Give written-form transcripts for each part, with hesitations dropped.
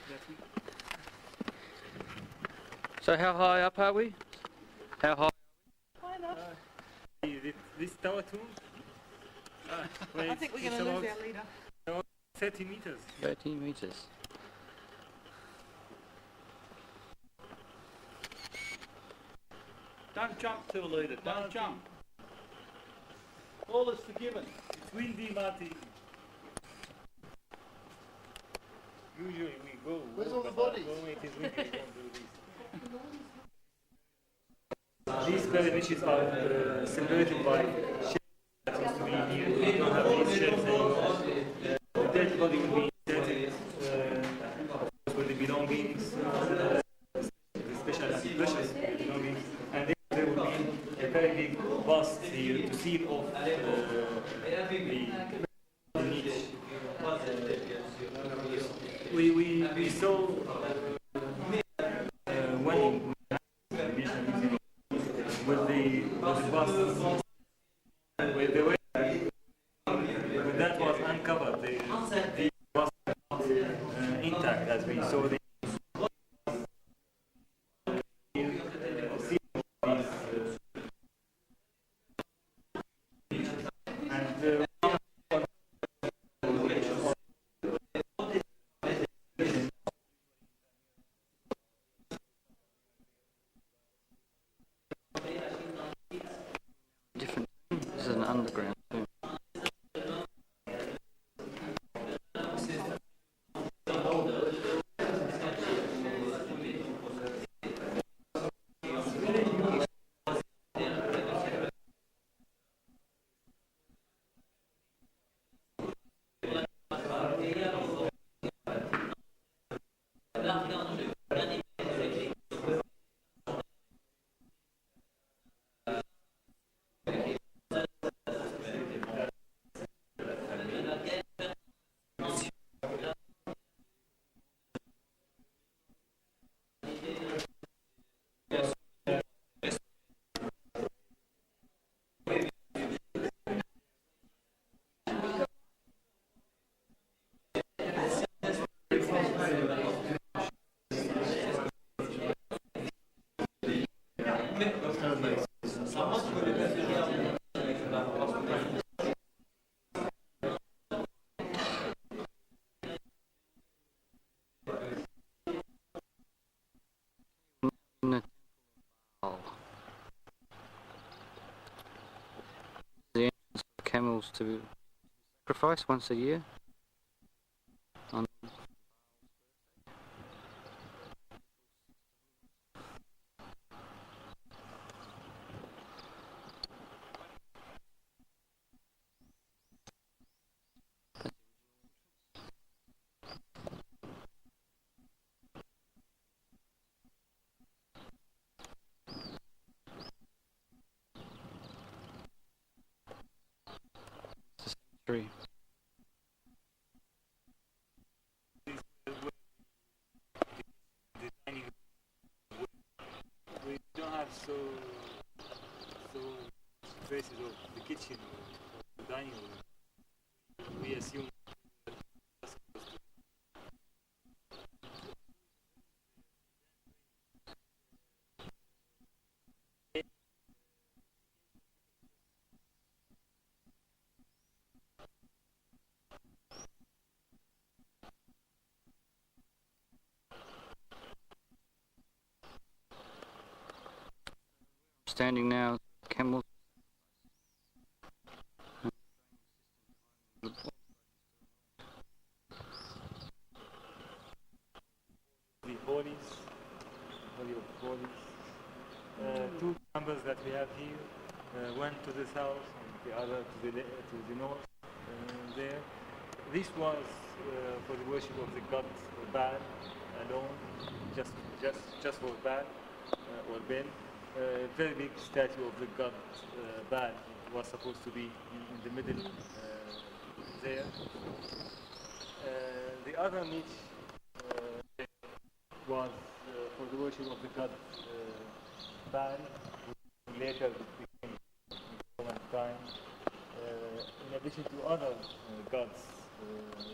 Yes. So how high up are we? How high? High enough. This tower too? I think we're going to lose our leader. 30 meters. 30 meters. Don't jump too, leader. Don't jump. All is forgiven. It's windy, Marty. Usually we go. Where's all the bodies? When it is windy, we don't do this. These pyramids are celebrated by chefs that used to be here. We don't have these chefs anymore. The dead body will be inserted with the belongings, especially precious belongings, and there will be a very big bust here to seal off the niche. We saw one with the bust with the way when that was uncovered, the bust was intact as we saw the Different. This is an underground tomb. The entrance of camels to sacrifice once a year. On tree. We don't have so traces of the kitchen or the dining room. We assume Standing now, camels. the holy of holies. Two chambers that we have here, one to the south and the other to the north. There, this was for the worship of the god Baal alone, just for Baal or Ben. Very big statue of the god Baal was supposed to be in the middle there. The other niche was for the worship of the god Baal, who later became in Roman time, in addition to other gods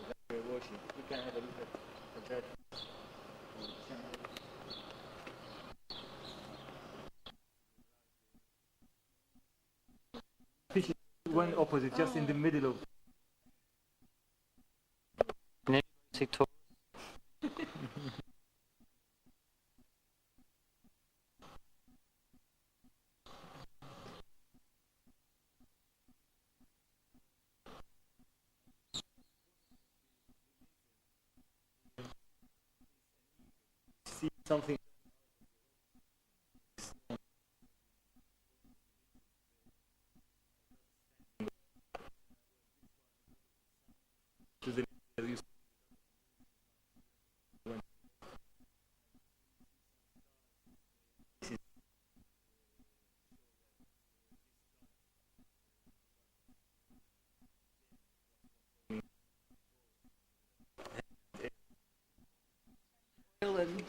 that were worshipped. We can have a look at that. one opposite, just in the middle of. See tourists. See something. To the Ireland.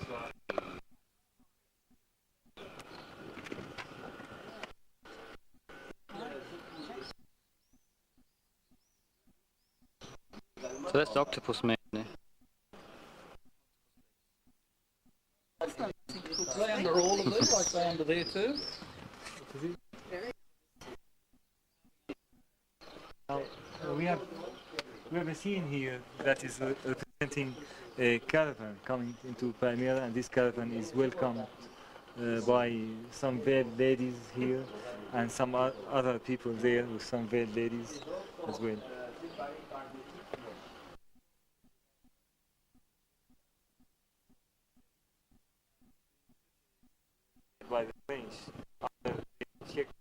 So that's the octopus man there. They under all of these, like they under there too. we have a scene here that is representing a caravan coming into Palmyra, and this caravan is welcomed by some veiled ladies here and some other people there with some veiled ladies as well. By the French after they checked.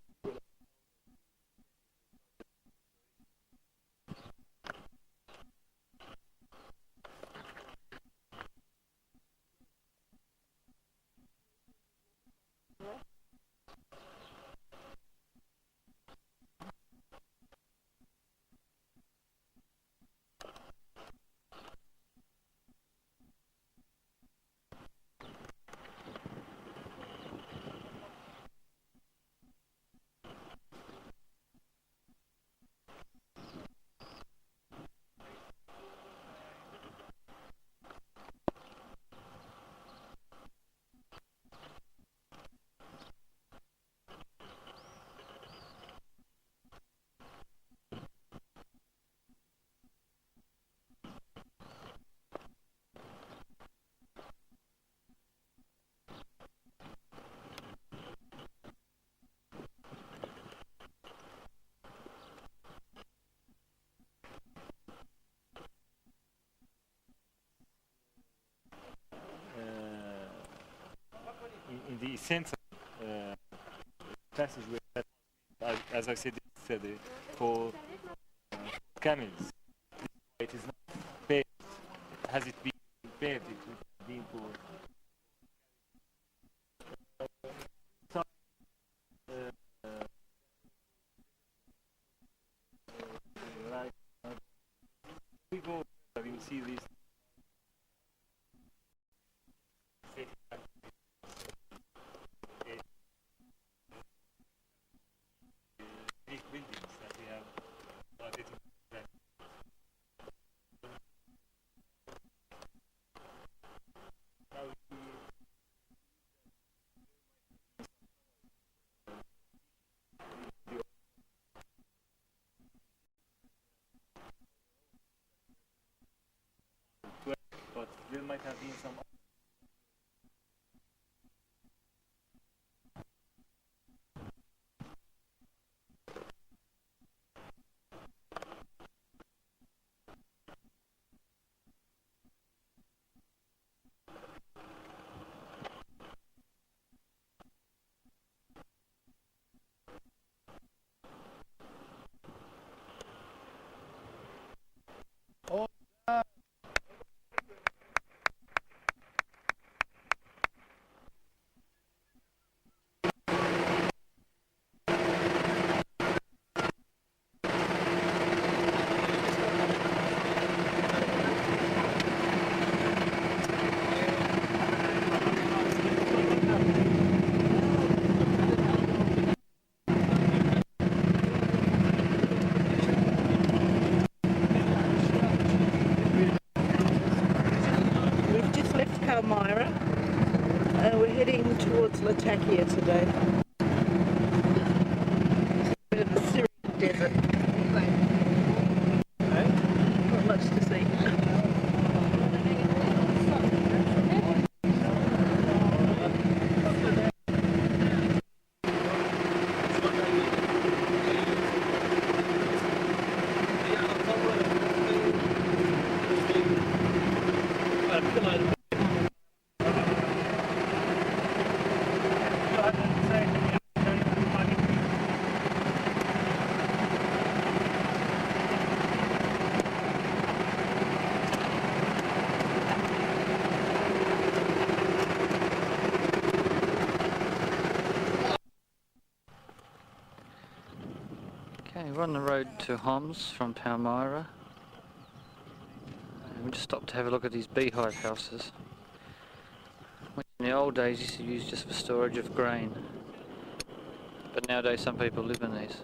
In the center passageway, as I said, it's for camels. It is not paved. Has it been paved? It would have been for. Right. We go. You see this. Buildings that we have started to but there might have been some. Palmyra, and we're heading towards Latakia today. In the Syrian desert. We're on the road to Homs from Palmyra. And we just stopped to have a look at these beehive houses, which in the old days used to use just for storage of grain. But nowadays some people live in these.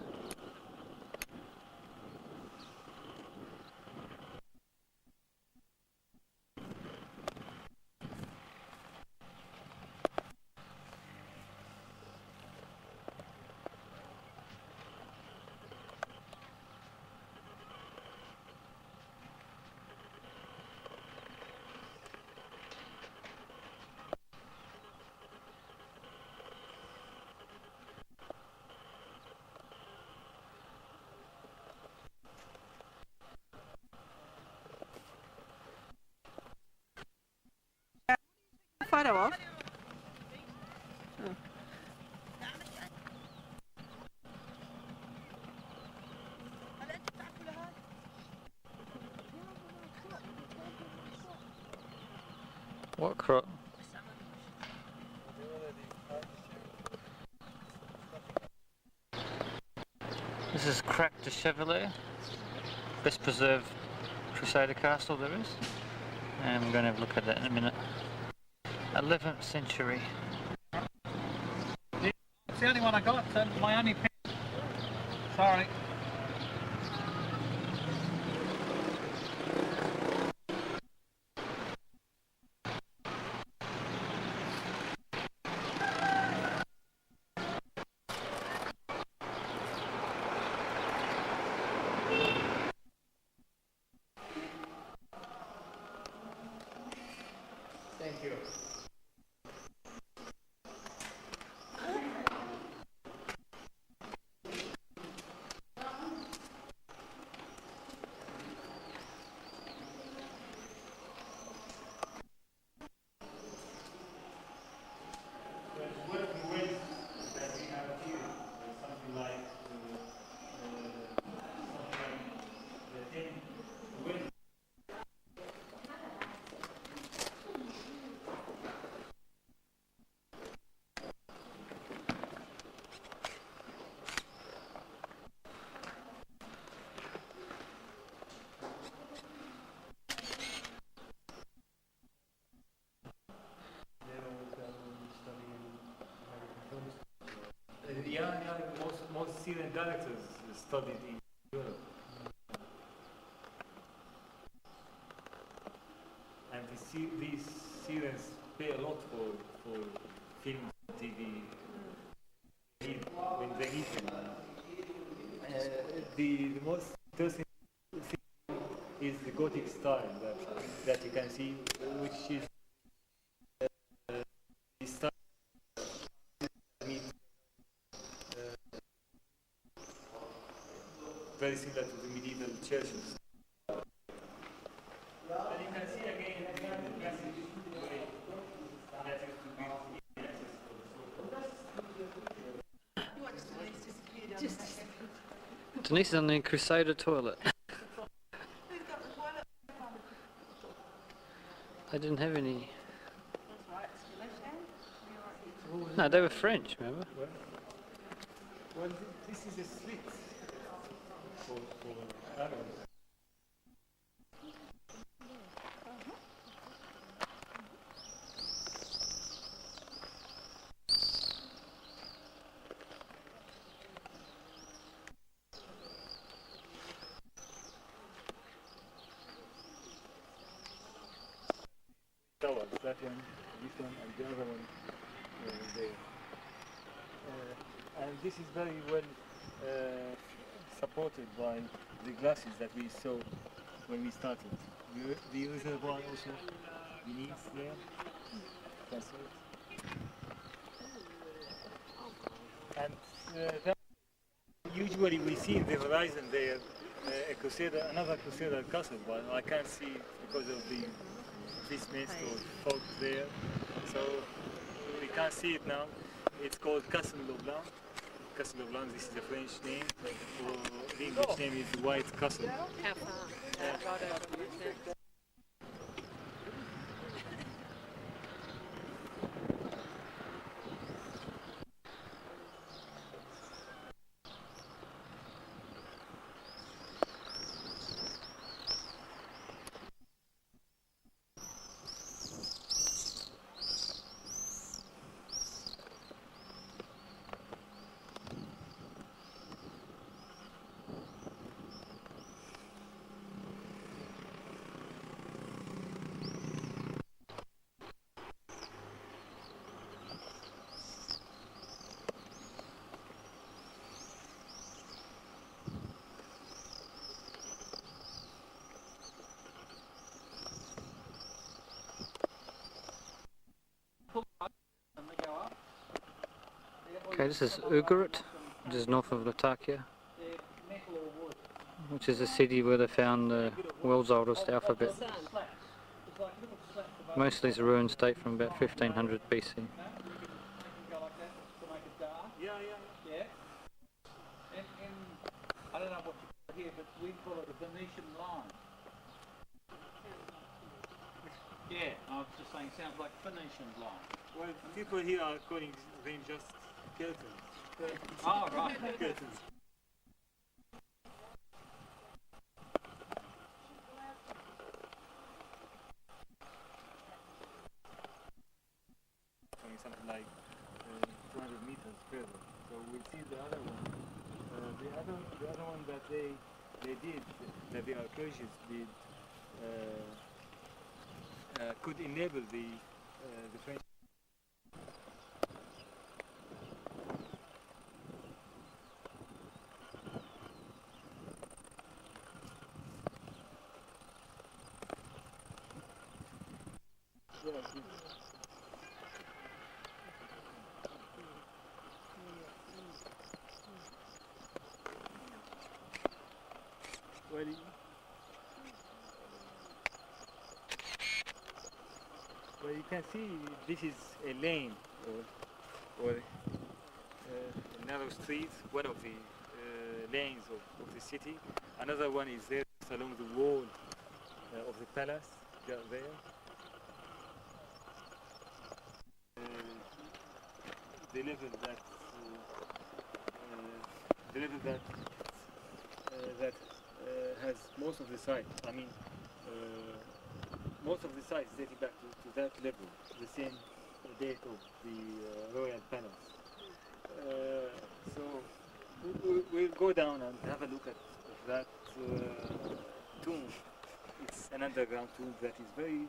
Photo of? What Krak? This is Krak the Chevalier, best preserved Crusader castle there is, and we're going to have a look at that in a minute. 11th century. It's the only one I got, my only pin. Sorry. Thank you. Yeah, most Syrian directors studied in Europe. And these Syrians pay a lot for film, TV, when they need them. The most interesting thing is the Gothic style that you can see, which is the style very similar to the medieval churches. And you can see again the passage that used to be in access. Denise is on the Crusader toilet. They didn't have any. No, they were French, remember? Well, this is a slit for arrows. Towers, that one, this one, and the other one there. And this is very well supported by the glasses that we saw when we started. The reservoir also beneath there. That's it. And that usually we see in the horizon there another Crusader castle, but I can't see because of this mist or fog there. So we can't see it now. It's called Castle of Lam. Castle of Lam, this is the French name. The English name is White Castle. How far? Right over there. Okay, this is Ugarit, which is north of Latakia, which is a city where they found the world's oldest alphabet. Most of these ruins date from about 1500 BC. Yeah. I don't know what you call it here, but we call it the Venetian line. Yeah, I was just saying, sounds like Venetian line. Well, people here are calling them just curtains. Oh, right. Curtains. Something like 200 meters further. So we'll see the other one. The other one that they did, that the archaeologists did, could enable the French. Well, you can see this is a lane or a narrow street, one of the lanes of the city. Another one is there along the wall of the palace, just there. The level that has most of the site. I mean, most of the sites dating back to that level, the same date of the royal palace. So we'll go down and have a look at that tomb. It's an underground tomb that is very... Is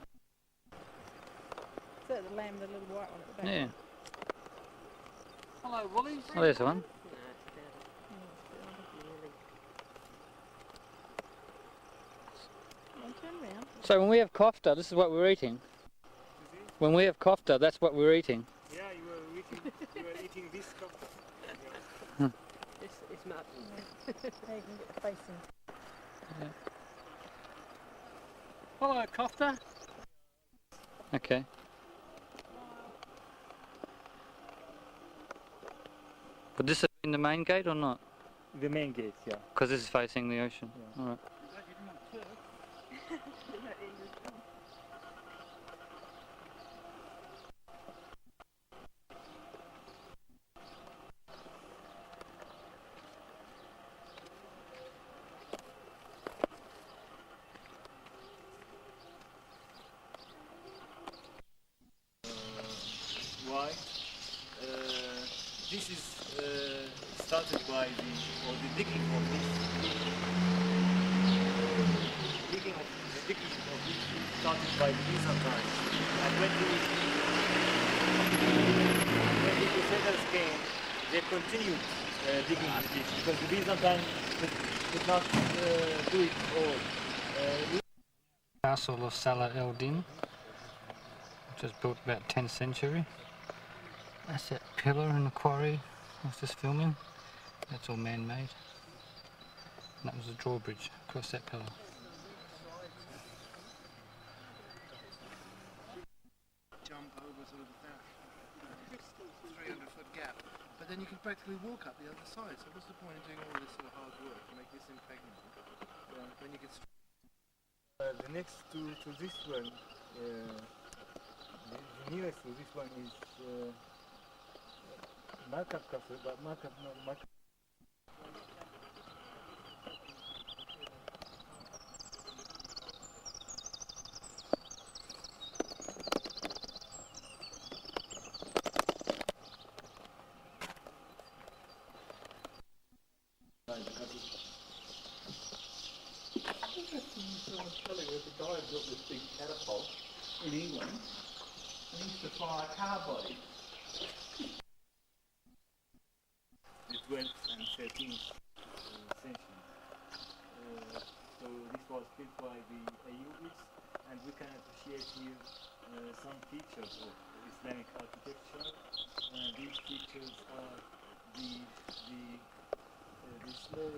that the lamb, the little white one at the back? Yeah. Hello, Woolies. Oh, there's one. So when we have kofta, this is what we're eating. When we have kofta, that's what we're eating. Yeah, you were eating this cup. It's mud. There you can get the face in. Yeah. Hello, Kofta. Okay. Would this have been the main gate or not? The main gate, yeah. Because this is facing the ocean. Yeah. All right. Why? This is started by the digging of this. The digging of this started by the Byzantines. And when the Crusaders came, they continued digging this because the Byzantines could not do it all. Castle of Saladin, which was built about 10th century. That's that pillar in the quarry I was just filming. That's all man-made. And that was a drawbridge across that pillar. Jump over sort of that 300-foot gap, but then you can practically walk up the other side. So what's the point in doing all this sort of hard work to make this impregnable when you can? The next to this one, the nearest to this one is Markup Castle, but Markup. The guy built this big catapult in England and he used to fire car bodies. The 12th and 13th century. So this was built by the Ayyubids, and we can appreciate here some features of Islamic architecture these pictures are the small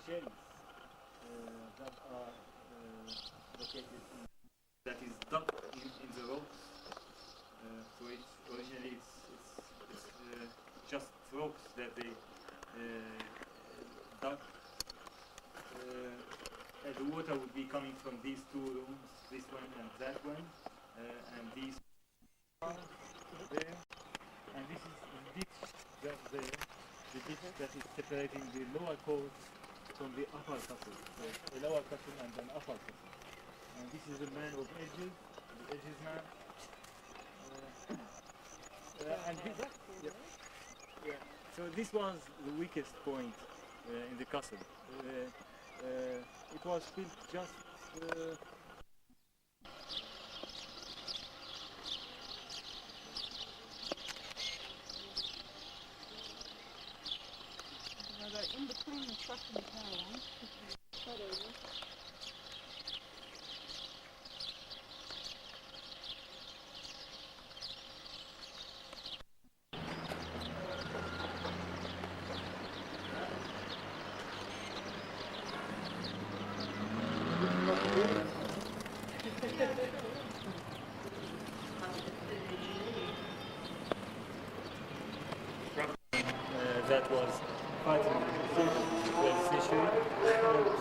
shells that are located that is dug in the rocks. So it's originally it's just rocks that they dug. And the water would be coming from these two rooms, this one and that one, and these are there. And this is the ditch that's there, the ditch that is separating the lower court from the upper castle. So a lower castle and an upper castle. And this is the man of edges, the edges man. And this, yeah. So this was the weakest point in the castle. It was built just in between the truck and the caravan. that was fighting in the 12th century.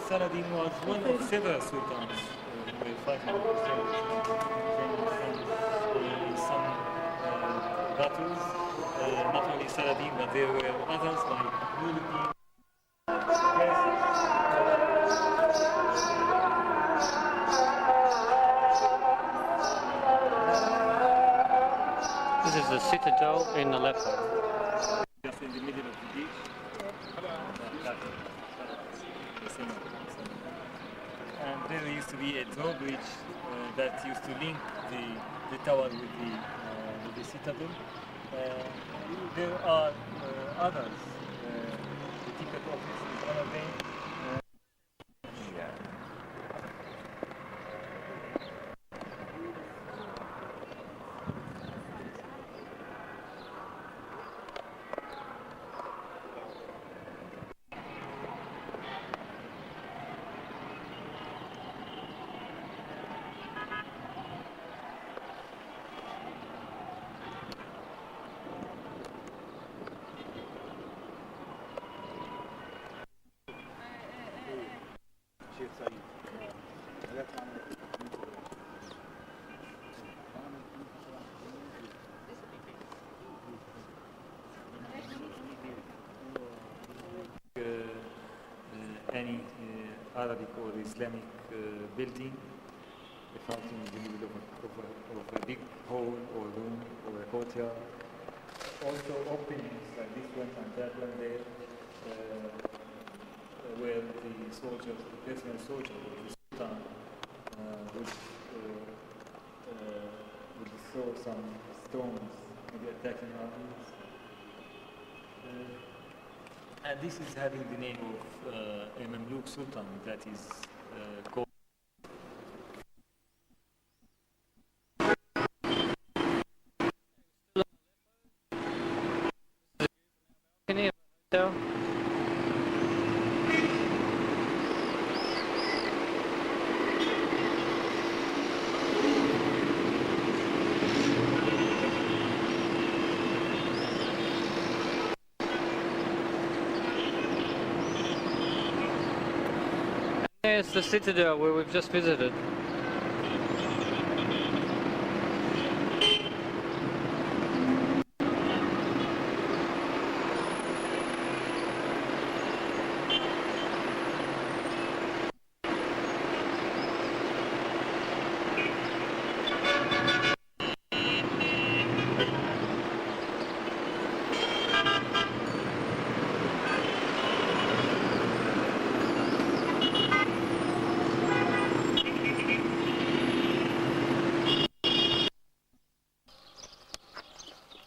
Saladin was one of several sultans who were fighting in some battles. Not only Saladin, but there were others like Nuruddin. This is the citadel in Aleppo. Just in the middle of the beach. And there used to be a drawbridge that used to link the tower with the citadel. There are others. The ticket office is one of them. Any Arabic or Islamic building found in the middle of a big hall or room or a courtyard. Also openings like this one and that one there, where the soldiers, the personal soldier of the Sultan would throw some stones, maybe attacking armies. And this is having the name of a Mamluk Sultan that is called. There's the citadel where we've just visited.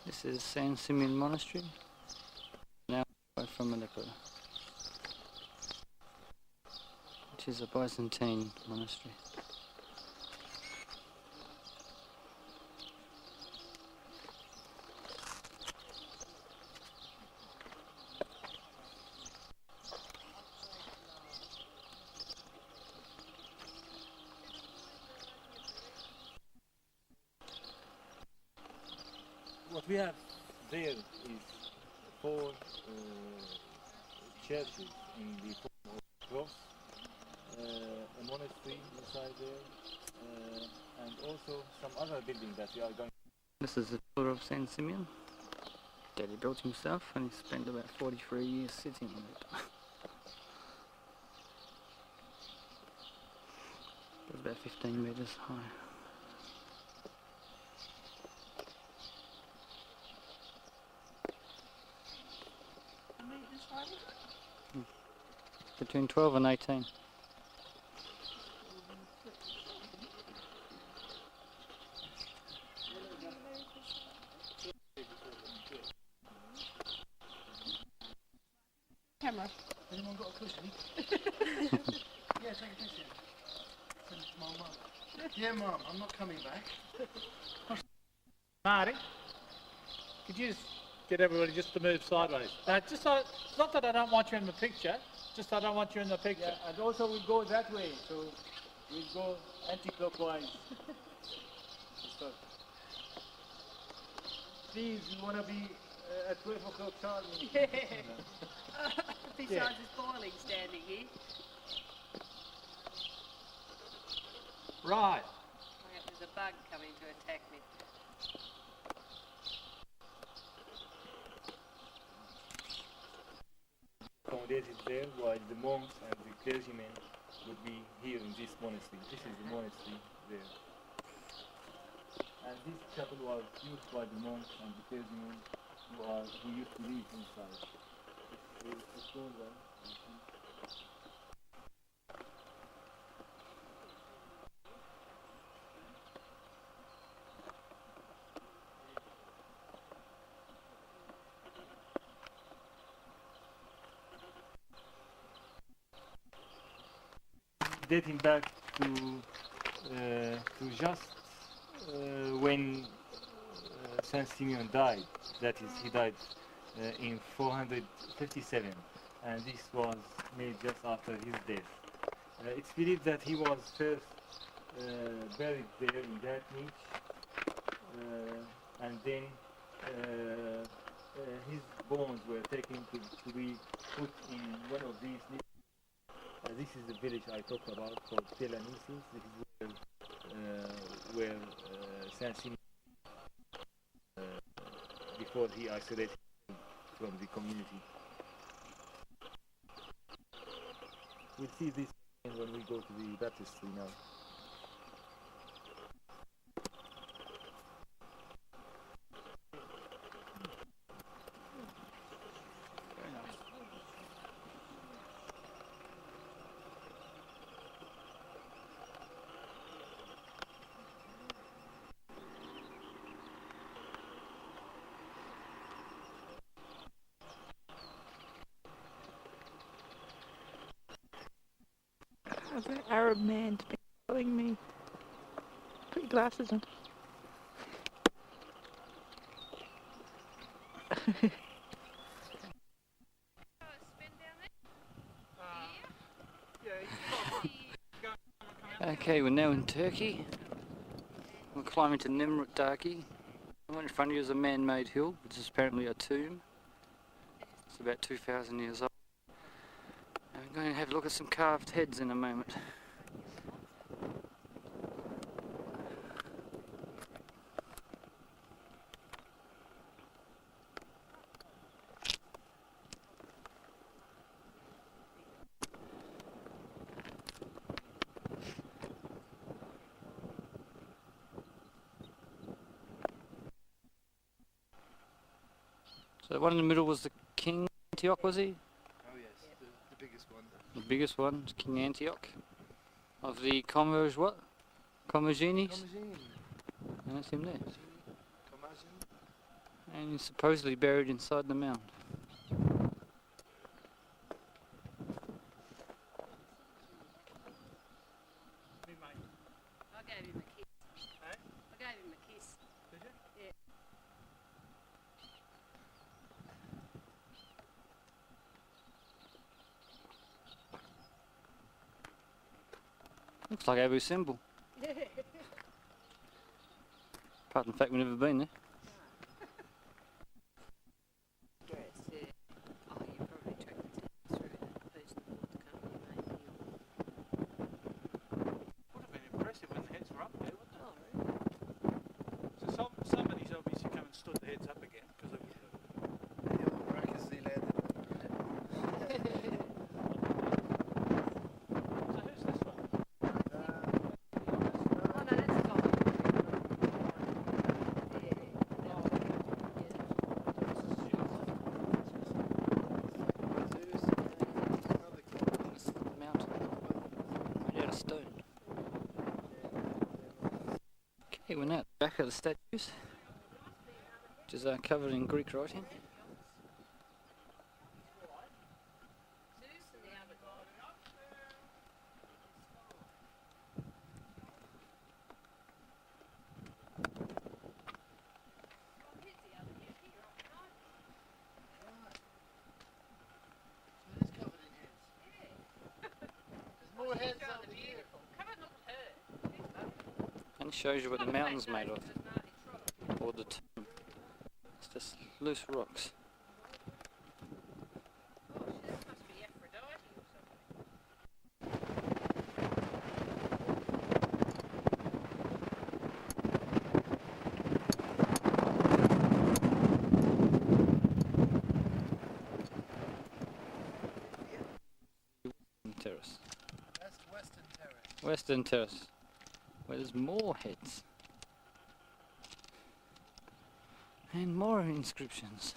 This is St Simeon Monastery, now away from Aleppo, which is a Byzantine monastery. what we have there is 4 churches in the form of cross, a monastery inside there, and also some other buildings that we are going. This is the pillar of St Simeon that he built himself, and he spent about 43 years sitting on it. It's about 15 metres high. Between 12 and 18. Camera. Anyone got a cushion? Yeah, take a picture. Send it to my mum. Yeah, Mum, I'm not coming back. Marty, could you just get everybody just to move sideways? Just so, it's not that I don't want you in the picture, just I don't want you in the picture. Yeah, and also we go that way, so we go anti-clockwise. So, please, you want to be at 12 o'clock sharp? Besides, it's boiling standing here. Right. There's a bug coming to attack me. Accommodated there, while the monks and the clergymen would be here in this monastery. This is the monastery there. And this chapel was used by the monks and the clergymen who used to live inside. It's a stone one. Dating back to just when St Simeon died. That is, he died in 457, and this was made just after his death. It's believed that he was first buried there in that niche, and then his bones were taken to be put in one of these niches. This is the village I talked about called Telanisis. This is where St Simeon, before he isolated from the community. We'll see this when we go to the baptistry now. How's that Arab man following me? Put your glasses on. Okay, we're now in Turkey. We're climbing to Nemrut Daği. The one in front of you is a man-made hill, which is apparently a tomb. It's about 2,000 years old. And we're going to have a look at some carved heads in a moment. So the one in the middle was the King Antioch, was he? Oh yes, the biggest one. The biggest one, King Antioch. Of the Commagene, what? Commagene? Commagene. That's him there. Commagene. And he's supposedly buried inside the mound. I gave him a kiss. I gave him a kiss. Did you? Yeah. Looks like Abu Simbel. Apart from the fact we've never been there. heads up again because of Miraculously landed. So who's this one? Oh no, that's gone. Made out of stone. Okay, we're now at the back of the statues, which is covered in Greek writing. It is covered in heads. There's more heads over here. And it shows you what the mountain's made of, or the tomb. It's just loose rocks. Terrace. That's Western Terrace. Western Terrace, where there's more heads. And more inscriptions.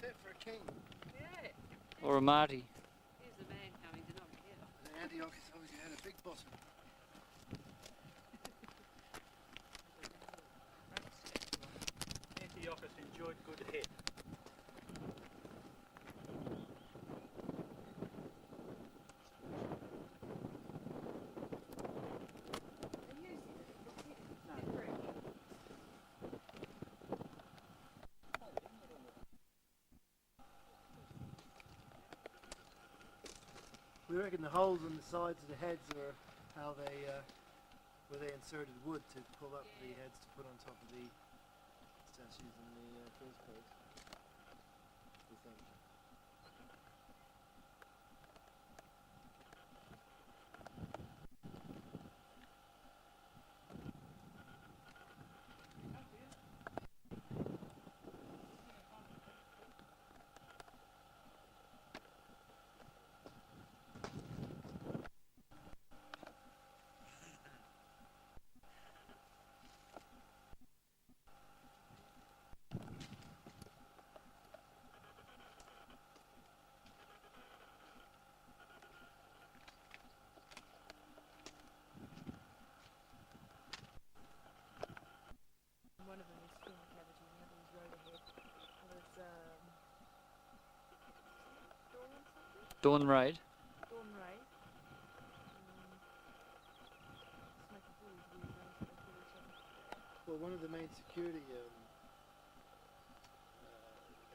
Fit for a king. Or a Marty. Here's the man coming to knock it out. And Antiochus obviously had a big bottom. Antiochus enjoyed good head. We reckon the holes in the sides of the heads are how they, where they inserted wood to pull up the heads to put on top of the statues in the first place. We think. One of them is still in Commagene, the other is road ahead. The other's Dawn Dawn something? Raid. Dawn Ray. Smoking all these weird names that they call each other. Well, one of the main security,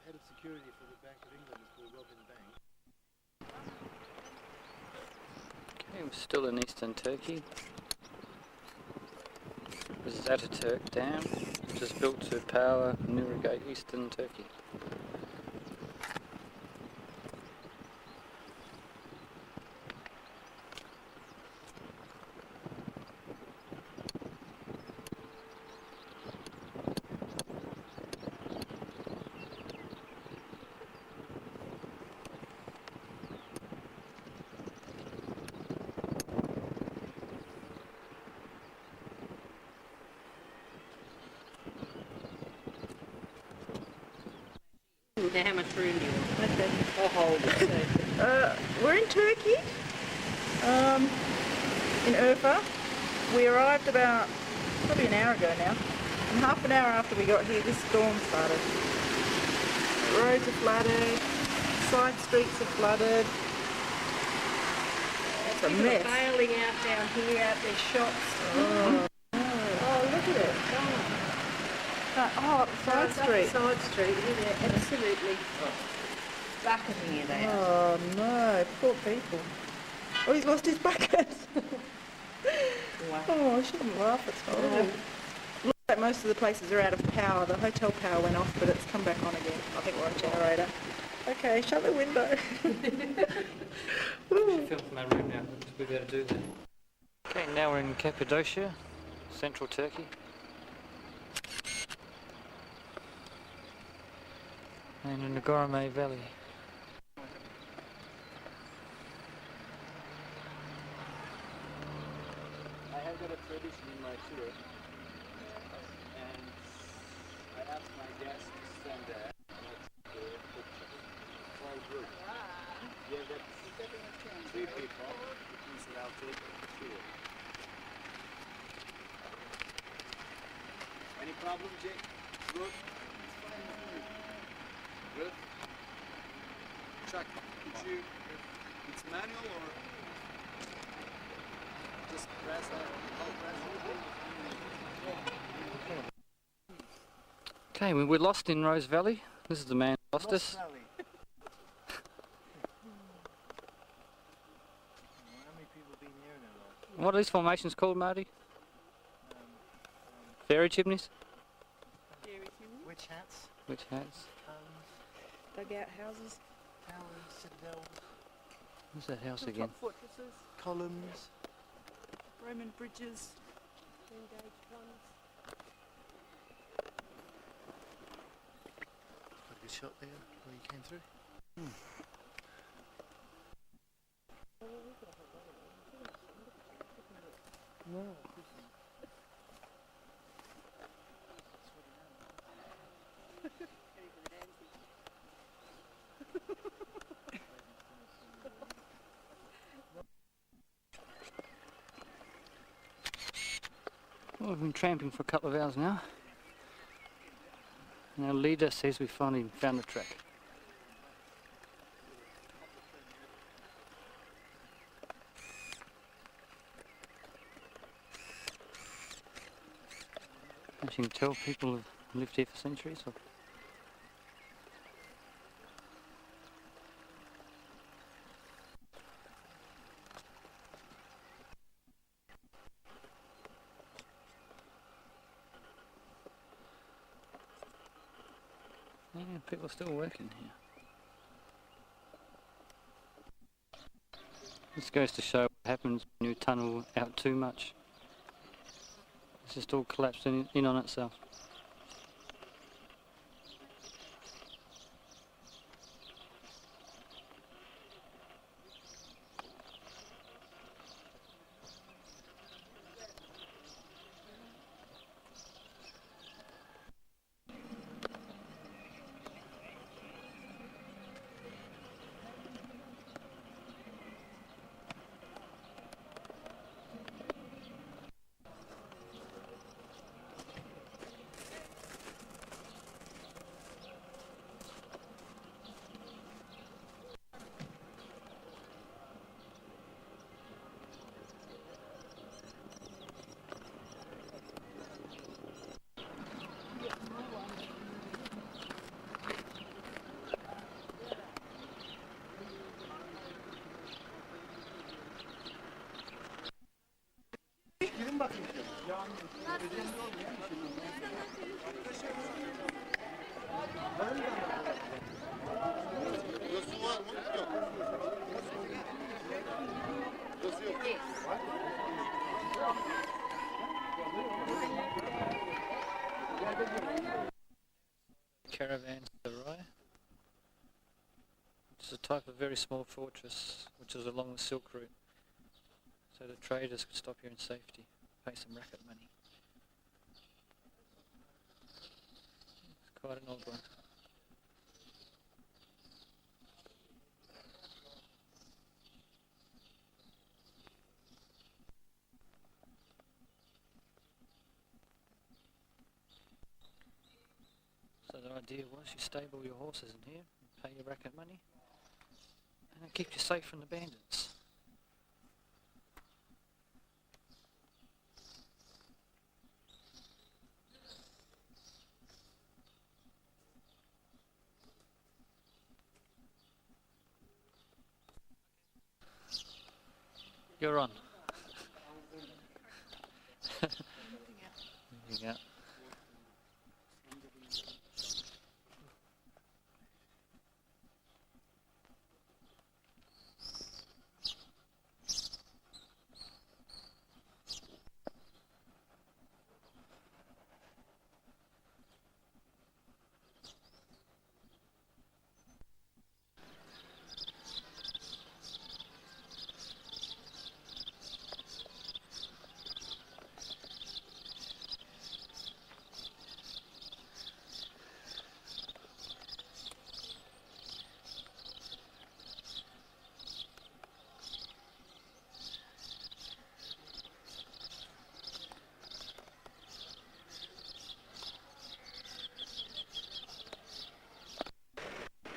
head of security for the Bank of England is called Robin Bank. Okay, we're still in eastern Turkey. This is Attaturk Dam, which is built to power and irrigate eastern Turkey. Now how much room do you want? Okay. I'll hold it. We're in Turkey, in Urfa. We arrived about probably an hour ago now. And half an hour after we got here, this storm started. The roads are flooded, side streets are flooded. It's a People mess. are bailing out down here, out their shops. Oh, look at it. Oh, the side street. Side street, yeah, absolutely. Bucketing it out. Oh no, poor people. Oh, he's lost his bucket. Oh, I shouldn't laugh, it's horrible. Looks like most of the places are out of power. The hotel power went off, but it's come back on again. I think we're on generator. Okay, shut the window. Film from our room now, because we've got to do that. Okay, now we're in Cappadocia, central Turkey. And in the Gorame Valley. I have got a tradition in my tour, and I asked my guests to stand there next to the picture. All group. Yeah, that's 3 people, which means that I'll take 2. Any problem, Jake? Good? Good? Chuck, could you, it's manual or just press that, hold press? Okay, we're lost in Rose Valley. This is the man who lost us. Valley. How many people been here now? What are these formations called, Marty? Fairy chimneys? Witch hats, Which hats? Dugout houses. towers, citadels, What's that house again? Fortresses, columns. Roman bridges. Got a good shot there where you came through. Well, we've been tramping for a couple of hours now. And our leader says we finally found the track. As you can tell, people have lived here for centuries. Yeah, people are still working here. This goes to show what happens when you tunnel out too much. It's just all collapsed in on itself. Caravan Sarai, which is a type of very small fortress which is along the Silk Route, so the traders could stop here in safety, pay some racket money. It's quite an old one. So the idea was you stable your horses in here, and pay your racket money, and it keeps you safe from the bandits. You're on. coming out.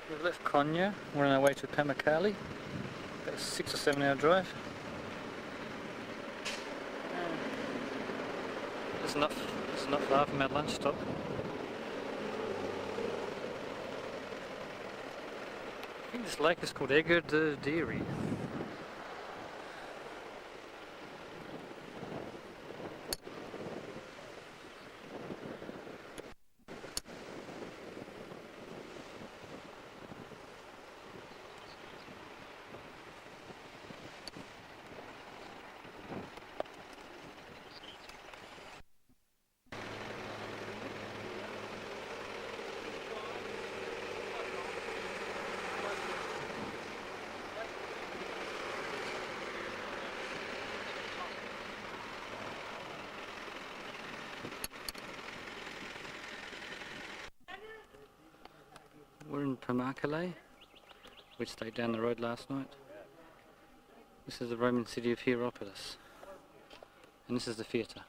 We've left Konya, we're on our way to Pamukkale, about a 6 or 7 hour drive. It's not far from our lunch stop. I think this lake is called Ugarit. We're in Pamukkale. We stayed down the road last night. This is the Roman city of Hierapolis. And this is the theatre.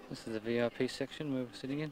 This is the VIP section where we're sitting in.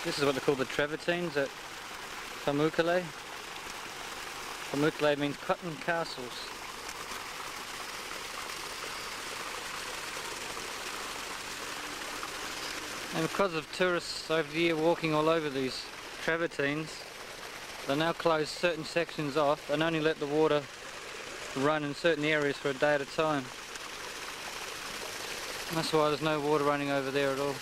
This is what they call the travertines at Pamukkale. Pamukkale means cotton castles. And because of tourists over the year walking all over these travertines, they now close certain sections off and only let the water run in certain areas for a day at a time. And that's why there's no water running over there at all.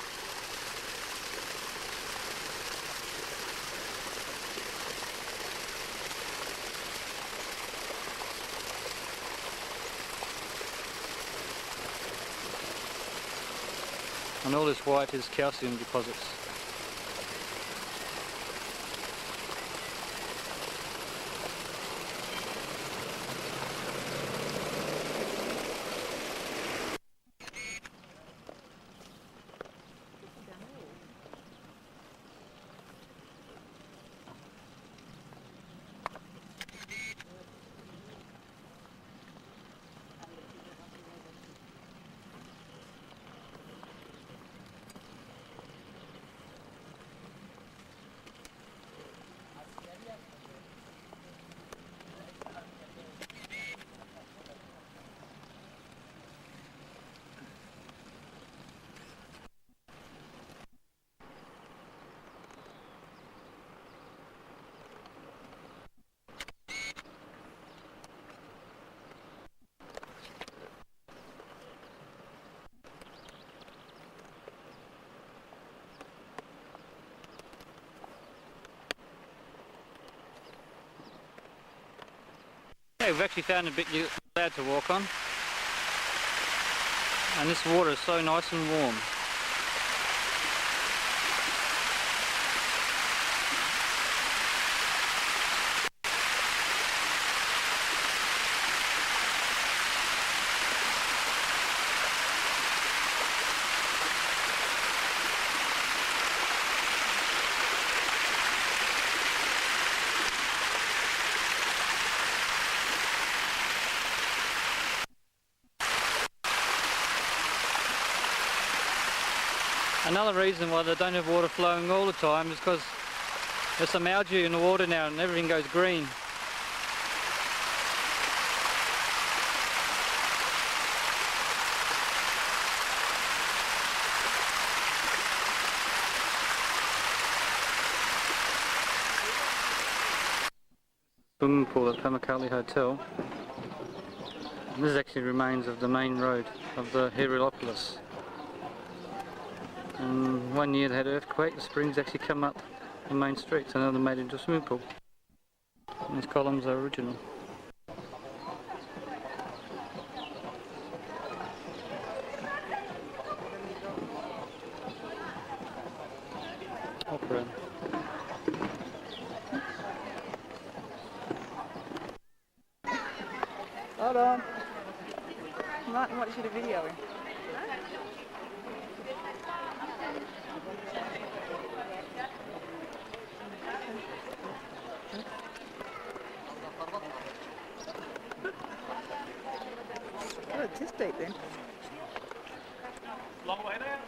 And all this white is calcium deposits. Okay, we've actually found a bit you're allowed to walk on. And this water is so nice and warm. Another reason why they don't have water flowing all the time is because there's some algae in the water now and everything goes green. Swimming pool at Pamukkale Hotel. And this is actually remains of the main road of the Hierapolis. And one year they had an earthquake, the springs actually come up the main street, so now they're made into a swimming pool. And these columns are original. Opera. Hold on. Martin, what should a video in? Oh, it's this deep then. Long way there.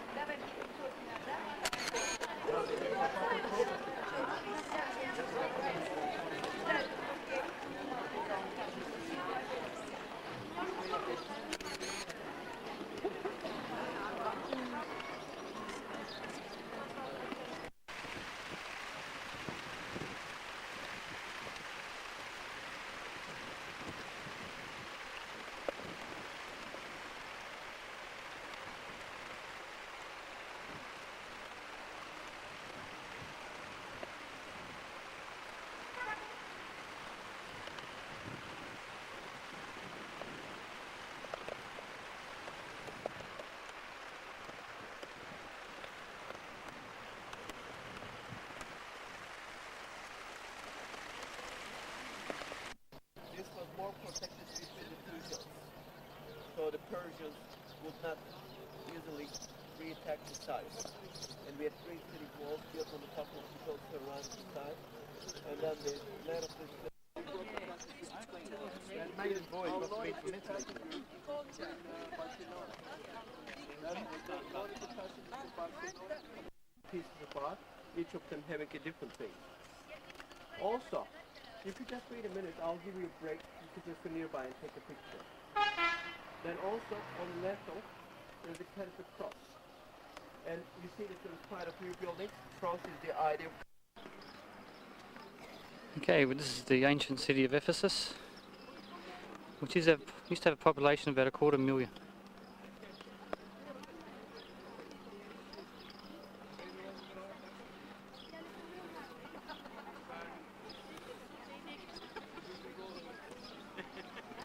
This was more protected between the two hills, so the Persians would not easily re-attack the sides. And we had three city walls built on the top of the hills around the side, and then the man of this Maiden voyage must have been from Italy. pieces apart, each of them having a different thing. Also, if you just wait a minute, I'll give you a break. You can just go nearby and take a picture. Then also, on the left, there's a kind of a cross. And you see that there's quite a few buildings. Cross is the idea. Okay, well, this is the ancient city of Ephesus, which used to have a population of about 250,000.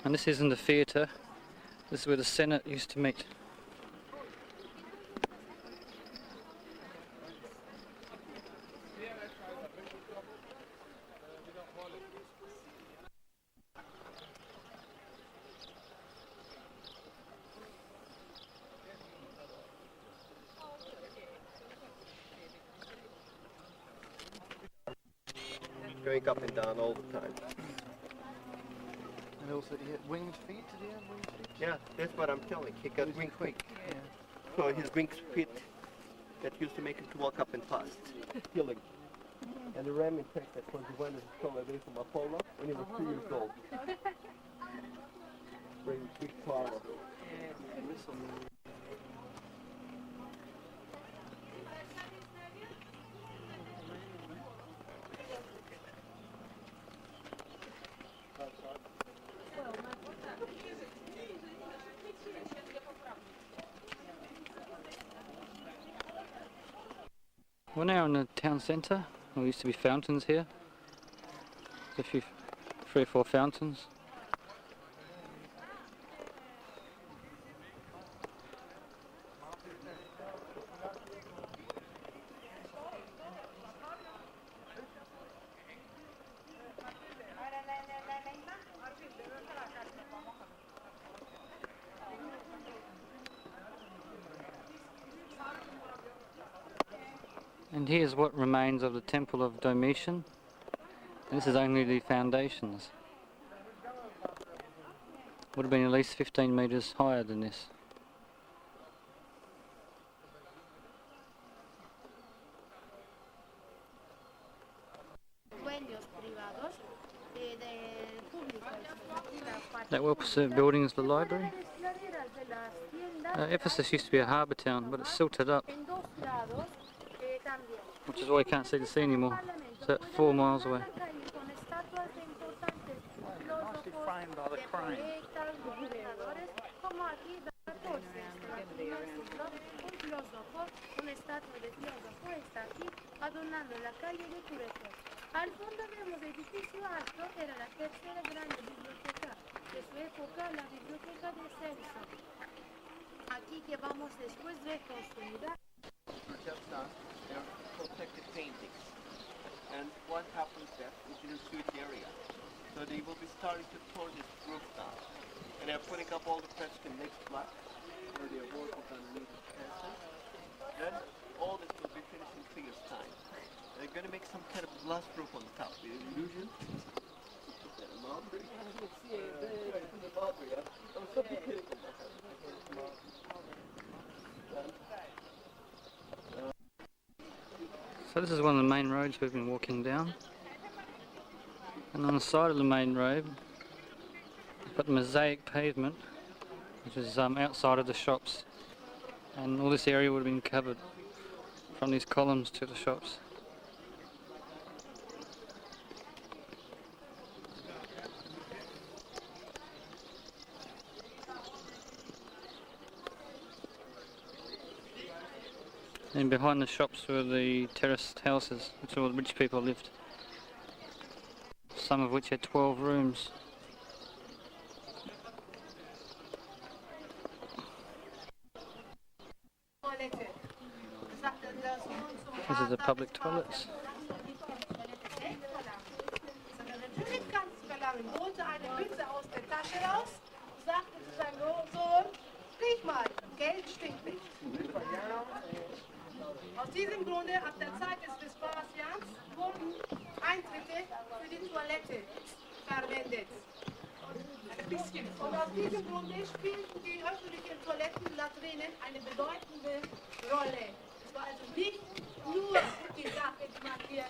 And this isn't the theatre, this is where the Senate used to meet. Going up and down all the time. And also, he had winged feet. Did he have winged feet? Yeah, that's what I'm telling. He got winged feet. So his winged feet that used to make him to walk up and fast, healing. And the ram in fact that was the one that stole away from Apollo when he was 2 years old. Very big part of it. We're now in the town centre. There used to be fountains here. There's a few, 3 or 4 fountains. And here's what remains of the Temple of Domitian. And this is only the foundations. Would have been at least 15 metres higher than this. That well-preserved building is the library. Ephesus used to be a harbour town, but it's silted up, which is why you can't see the sea anymore. It's about 4 miles away. Framed by the crane. Al fondo vemos edificio alto, era la tercera grande biblioteca de su época, la biblioteca de Censo. Aquí que vamos después reconstruida. Just now, they're protected paintings. And what happens there is in a huge area. So they will be starting to pour this roof down. And they're putting up all the Preston mixed black, where they're working underneath the castle. Then all this will be finished in 3 years' time. They're going to make some kind of glass roof on top. The illusion. So this is one of the main roads we've been walking down. And on the side of the main road, we've got mosaic pavement, which is outside of the shops. And all this area would have been covered from these columns to the shops. And behind the shops were the terraced houses, which all the rich people lived. Some of which had 12 rooms. These are the public toilets. Aus diesem Grunde, ab der Zeit des Vespasians, wurden Eintritte für die Toilette verwendet. Und aus diesem Grunde spielten die öffentlichen Toiletten-Latrinen eine bedeutende Rolle. Es war also nicht nur die Sache, die man hier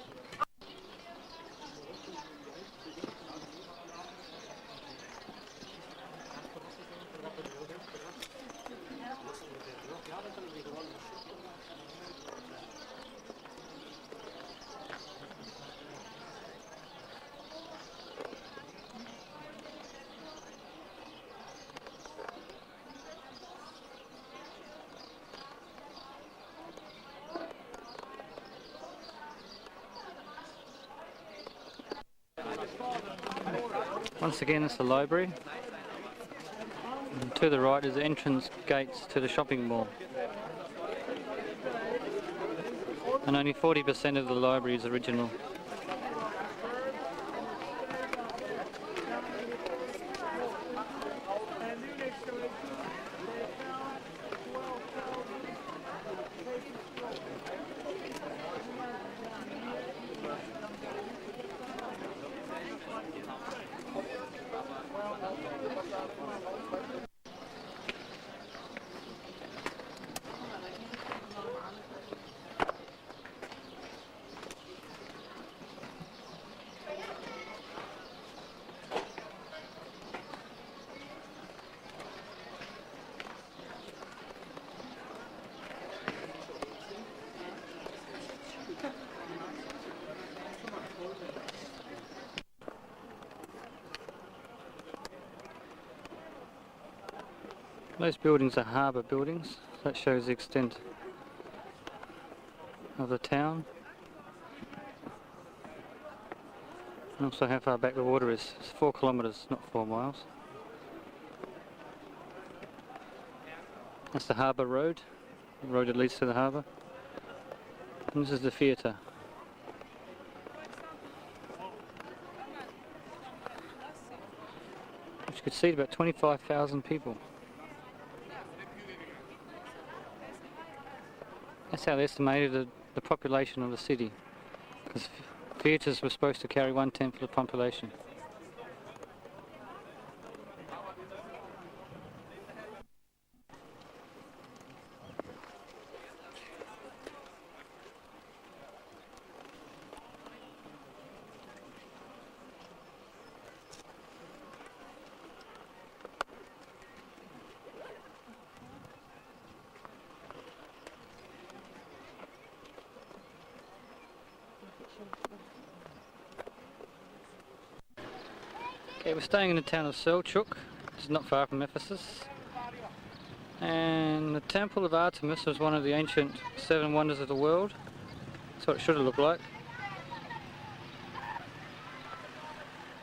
Once again, it's the library. And to the right is the entrance gates to the shopping mall. And only 40% of the library is original. Those buildings are harbour buildings. That shows the extent of the town. And also how far back the water is. It's 4 kilometres, not 4 miles. That's the harbour road, the road that leads to the harbour. And this is the theatre. Which could seat about 25,000 people. That's how they estimated the population of the city, because theatres were supposed to carry 1/10 of the population. Okay, we're staying in the town of Selçuk, which is not far from Ephesus. And the Temple of Artemis was one of the ancient 7 wonders of the world. That's what it should have looked like.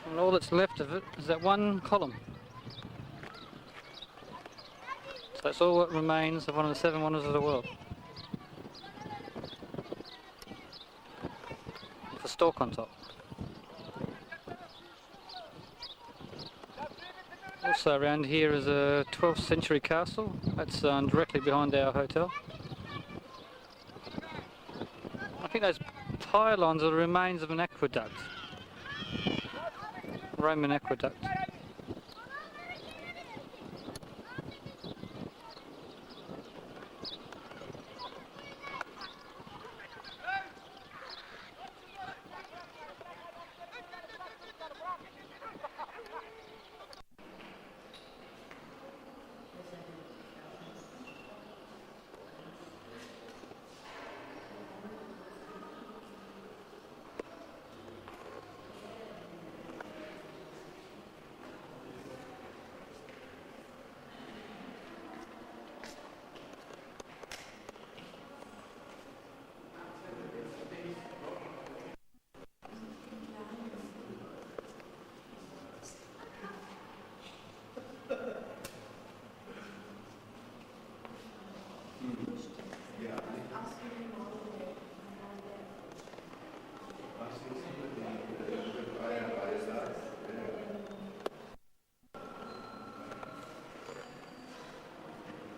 And all that's left of it is that one column. So that's all that remains of one of the 7 wonders of the world. With a stalk on top. Also around here is a 12th century castle. That's directly behind our hotel. I think those pylons are the remains of an aqueduct. Roman aqueduct.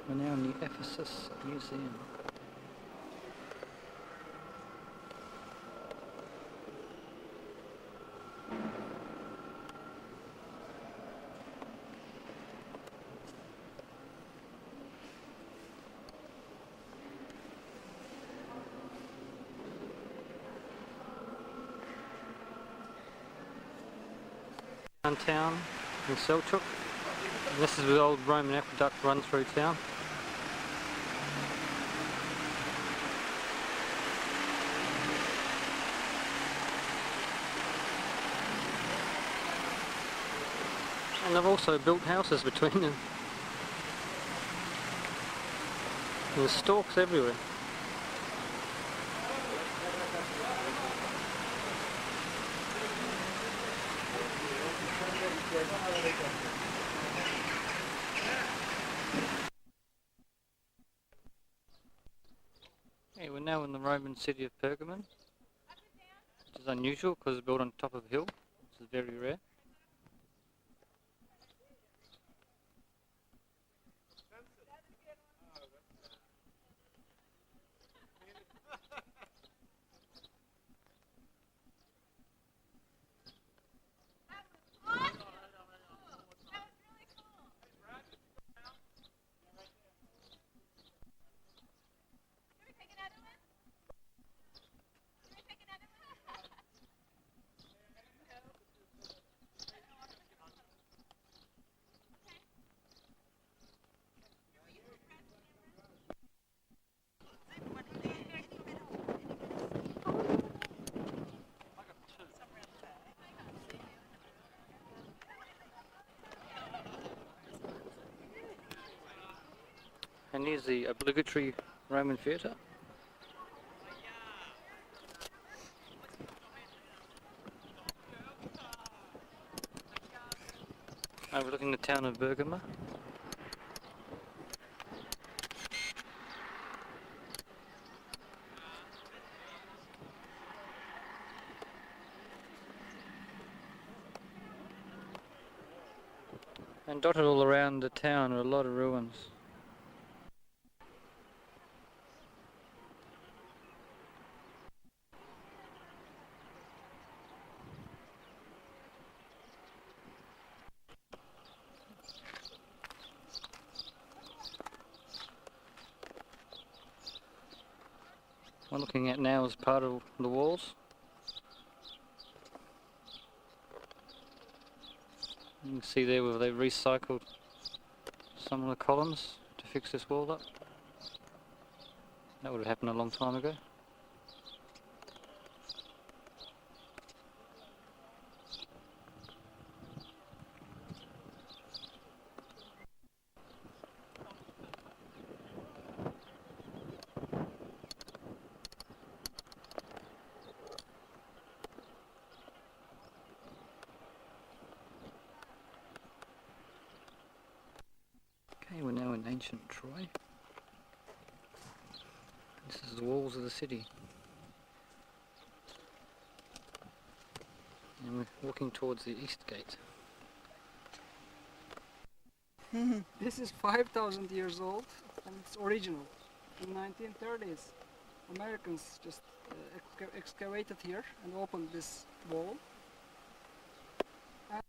We're now in the Ephesus Museum. Downtown in Selçuk. And this is where the old Roman aqueduct run through town. And they've also built houses between them. There's stalks everywhere. Okay, we're now in the Roman city of Pergamon, which is unusual because it's built on top of a hill, which is very rare. And here's the obligatory Roman theatre. Overlooking the town of Bergamo. And dotted all around the town are a lot of ruins. What I'm looking at now is part of the walls. You can see there where they recycled some of the columns to fix this wall up. That would have happened a long time ago. Okay, we're now in ancient Troy. This is the walls of the city. And we're walking towards the east gate. This is 5,000 years old and it's original. In 1930s, Americans just excavated here and opened this wall. And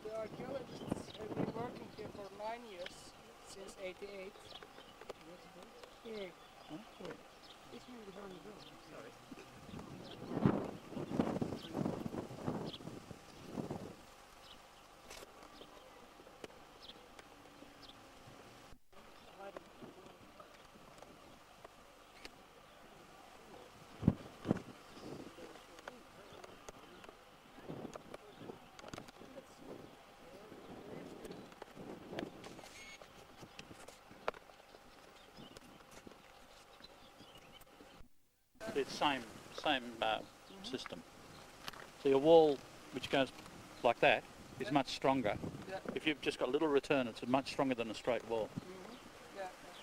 the archaeologists have been working here for 9 years, since 88. Here. Huh? Wait. This one is on the door. Sorry. It's same system. See, a wall which goes like that is much stronger. Yeah. If you've just got a little return, it's much stronger than a straight wall. Yeah, that's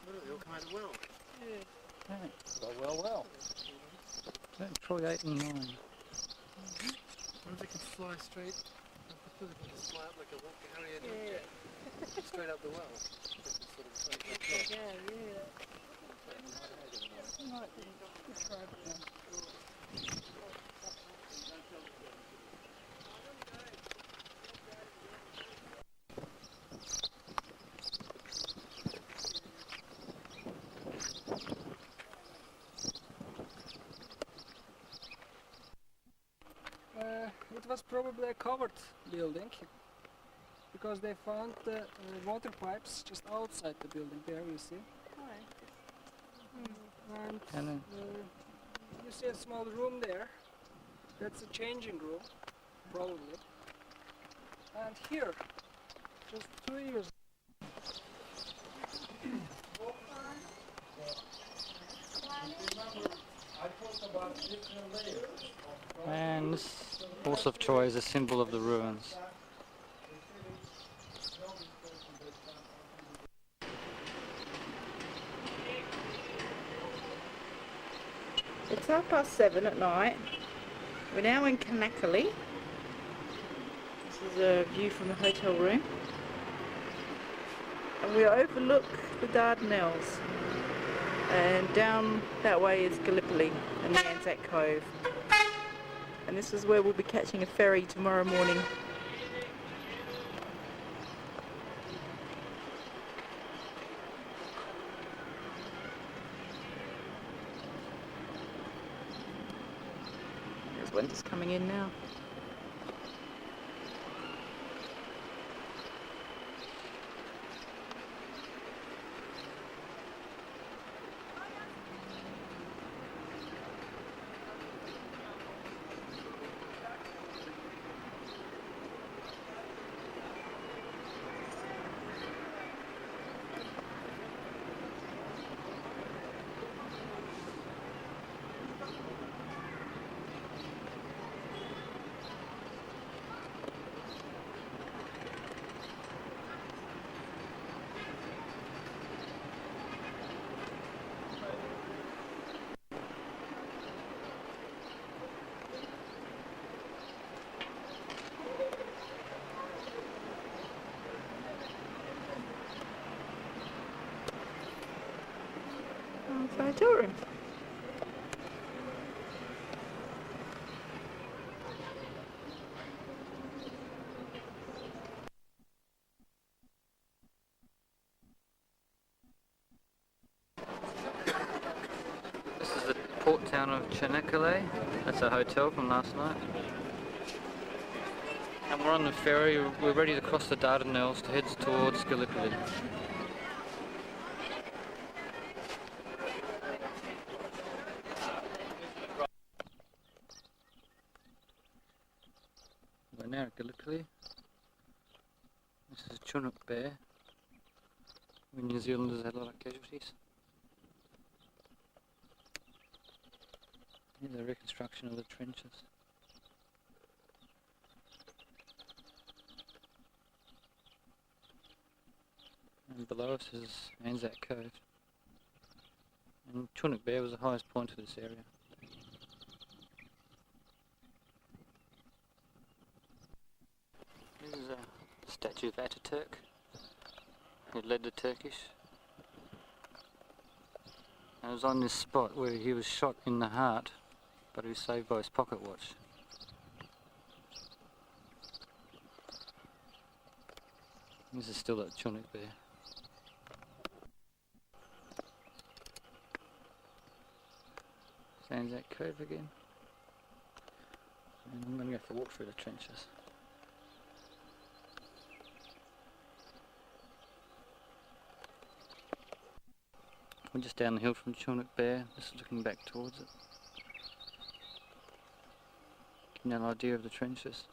Well, they all come out of well. Yeah. Well. Troy 8 and 9. I wonder if they can fly straight. I suppose they can just fly up like a walking Harrier. Straight up the well. It was probably a covered building because they found the water pipes just outside the building there, you see. And you see a small room there. That's a changing room, probably. And here, just 2 years. And this horse of Troy is a symbol of the ruins. It's 7:30 at night. We're now in Pamukkale. This is a view from the hotel room. And we overlook the Dardanelles. And down that way is Gallipoli and the ANZAC Cove. And this is where we'll be catching a ferry tomorrow morning. There's winter's coming in now. Nice hotel room. This is the port town of Pamukkale. That's a hotel from last night. And we're on the ferry. We're ready to cross the Dardanelles to head towards Gallipoli. We're now at Gallipoli. This is Chunuk Bair, where New Zealanders had a lot of casualties. Here's a reconstruction of the trenches. And below us is ANZAC Cove. And Chunuk Bair was the highest point of this area. This is a statue of Attaturk, who led the Turkish. And it was on this spot where he was shot in the heart, but he was saved by his pocket watch. This is still at Chunuk Bair. ANZAC Cove again. And I'm going to go for a walk through the trenches. We're just down the hill from Chunuk Bair, just looking back towards it. Giving you an idea of the trenches.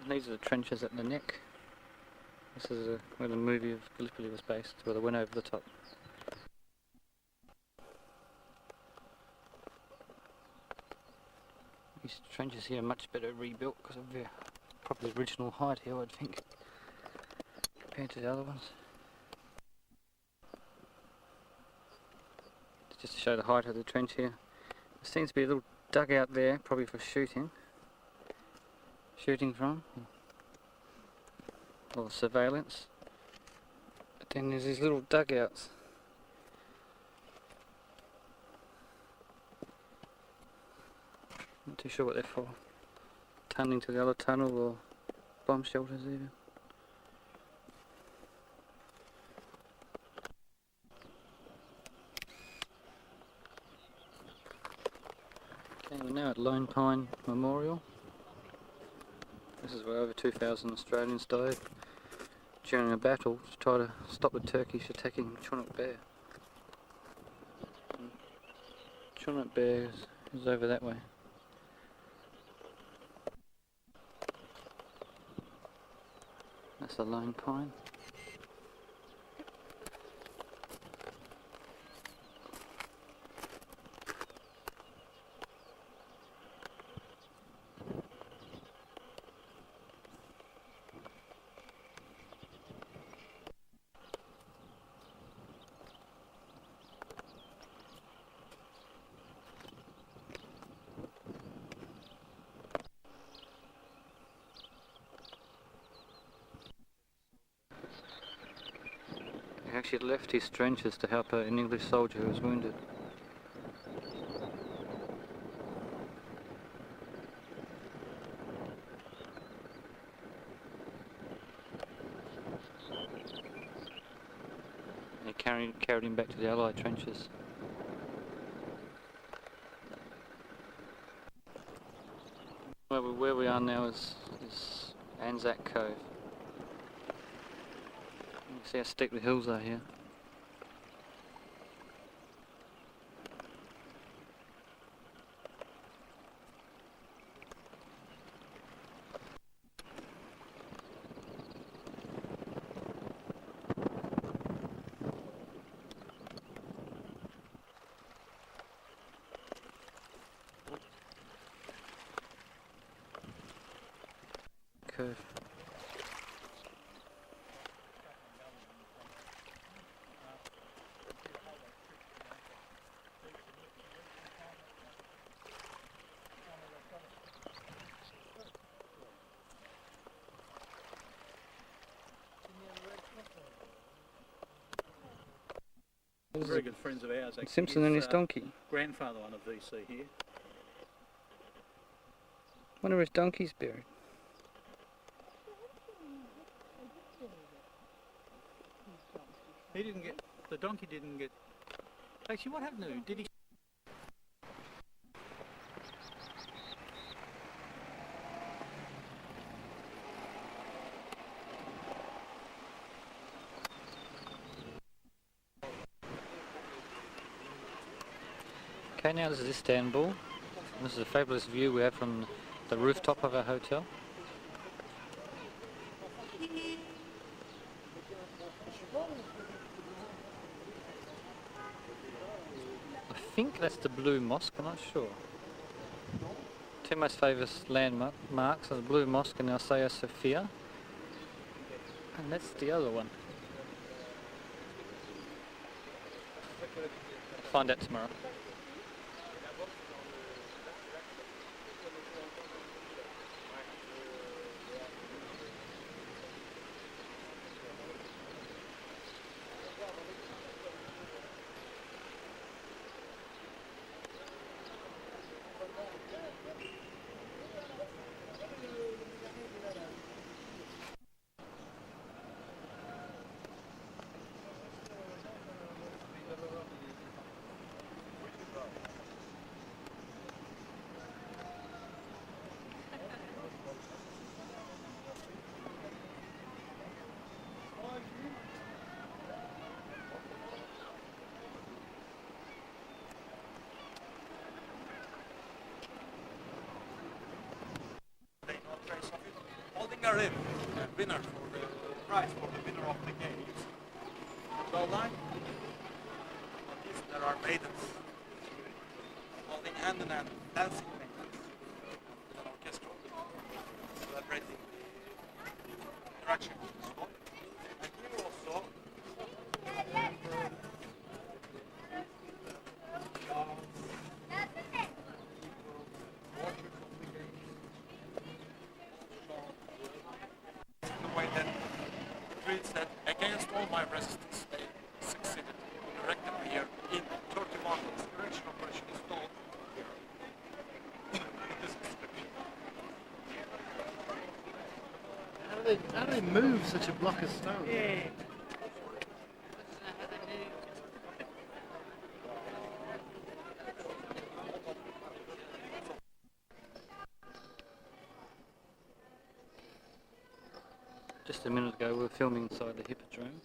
These are the trenches at the neck. This is where the movie of Gallipoli was based, where they went over the top. These trenches here are much better rebuilt because of their probably original height here, I'd think, compared to the other ones. Just to show the height of the trench here. There seems to be a little dugout there, probably for shooting from, or surveillance. But then there's these little dugouts. Not too sure what they're for. Tunneling to the other tunnel or bomb shelters even. Okay, we're now at Lone Pine Memorial. This is where over 2,000 Australians died during a battle to try to stop the Turkish attacking Chunuk Bair. Chunuk Bair is over that way. That's a Lone Pine. He actually left his trenches to help an English soldier who was wounded. They carried him back to the Allied trenches. Where we are now is ANZAC Cove. You can see how steep the hills are here. curve. Very good friends of ours. Actually. Simpson and his donkey. Grandfather one of VC here. Wonder where his donkey's buried. He didn't get, the donkey didn't get, actually what happened to him? Did he? Okay, now this is Istanbul. This is a fabulous view we have from the rooftop of our hotel. I think that's the Blue Mosque, I'm not sure. Two most famous landmarks are the Blue Mosque and Hagia Sophia. And that's the other one. Find out tomorrow. Holding a rim, winner for the prize for the winner of the games. So line, on this there are maidens holding hand in hand, dancing maidens with an orchestra, celebrating the interaction with the spot. And here also, that against all my resistance they succeeded in erecting me here in 31 days. Erection operation is called here. This description. How do they move such a block of stone? Yeah. Just a minute ago we were filming inside the Hippodrome.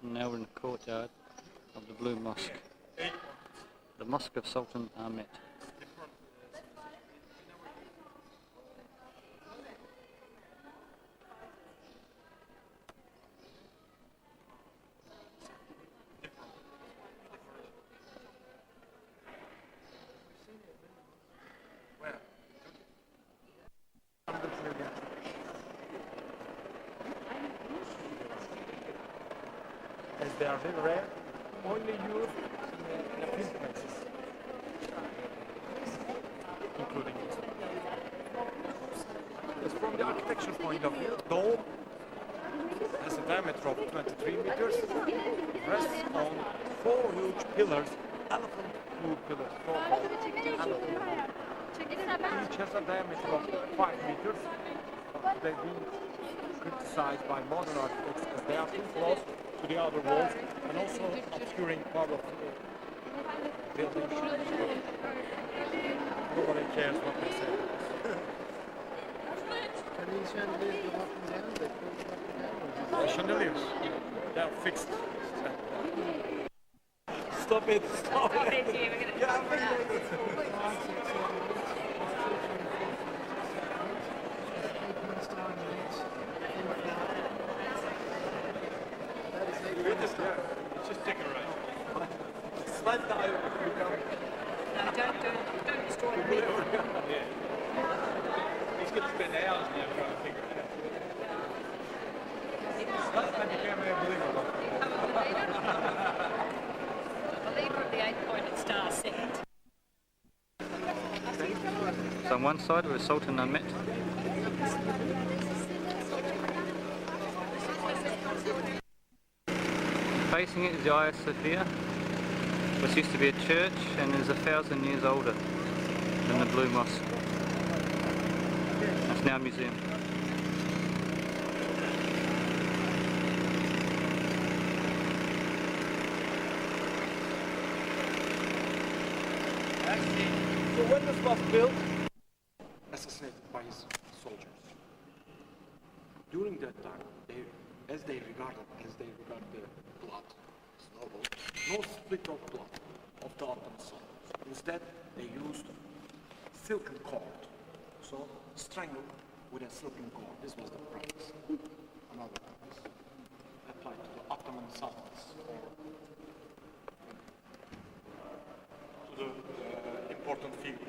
And now we're in the courtyard of the Blue Mosque. The Mosque of Sultan Ahmet. As they are very rare, only used in a few places, including this. As from the architecture point of view, dome has a diameter of 23 meters, rests on 4 huge pillars, elephant wood pillars, 4 elephant wood. Each has a diameter of 5 meters, but they've been criticized by modern architects as they are too close to the outer walls and also obscuring part of the building. Nobody cares what they say. Can these chandeliers go up and down? They go up and down? The chandeliers, they are fixed. Stop it! Stop it! Just take it right. Slide down. No, don't destroy the video. Yeah. just going to spend hours now trying to figure it out. That's when you became a believer. Believer of the 8-pointed star second. So on one side we're Sultan Ahmet. Facing it is the Hagia Sophia, which used to be a church and is 1,000 years older than the Blue Mosque. It's now a museum. So when this was built, assassinated by his soldiers. During that time, as they regard the blood, it's noble, no split of blood of the Ottoman soldiers. Instead, they used silken cord. So strangled with a silken cord. This was the practice. Another practice applied to the Ottoman sultans. To the important figure.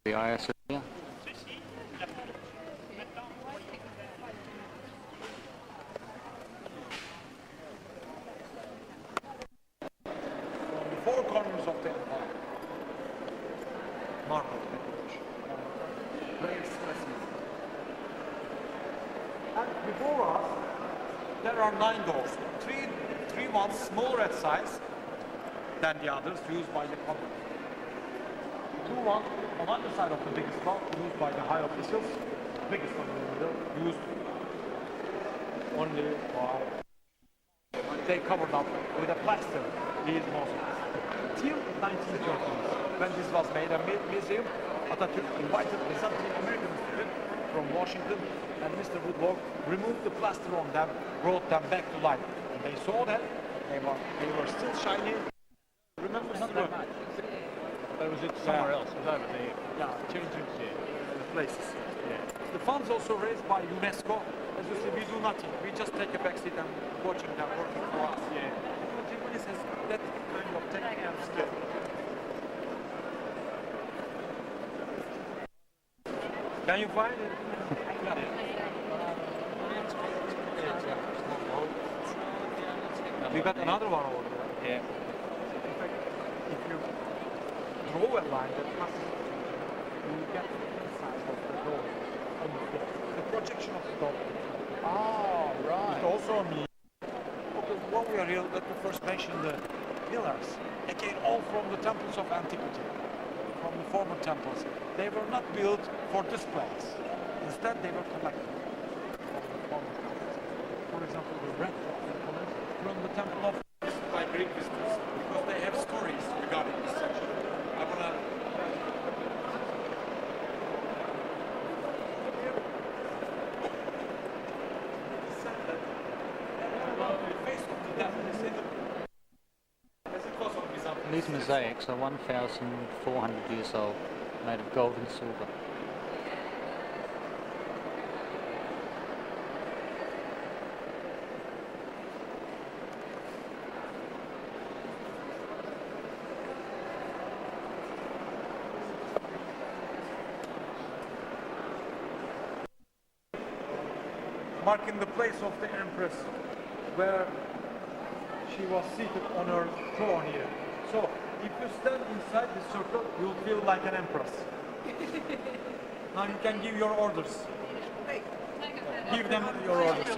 The Hagia Sophia. From the four corners of the empire, marble decoration, very expressive. And before us, there are 9 doors. Three ones smaller at size than the others, used by the public. 2 ones on either side of the biggest one, used by the high officials. The biggest one in the middle, used only by... They covered up with a plaster these mosques. Till 1930s, when this was made a museum, Attaturk invited the 17 American students from Washington, and Mr. Woodward removed the plaster on them, brought them back to life. And they saw that they were still shiny. Remember, not that much. Or was it somewhere else? It was over there. Yeah, changing the places. Yeah. The funds also raised by UNESCO. As you see, we do nothing. We just take a back seat and watching them working for us. Yeah. Japanese has that kind of technical skill. Can you find it? We got another one over there. Yeah. In fact, if you draw a line that passes, you will get the size of the door on the floor. The projection of the door. Oh, right. It also means, okay, while we are here, let me first mention the pillars. Again, all from the temples of antiquity, from the former temples. They were not built for displays. Instead, they were collected from the former temples. For example, the red pillars from the temple of by Greek visitors, because they have stories regarding this section. I want to These mosaics are 1,400 years old, made of gold and silver. marking the place of the Empress where she was seated on her throne here. So if you stand inside this circle, you'll feel like an empress. Now you can give your orders. Give them your orders. I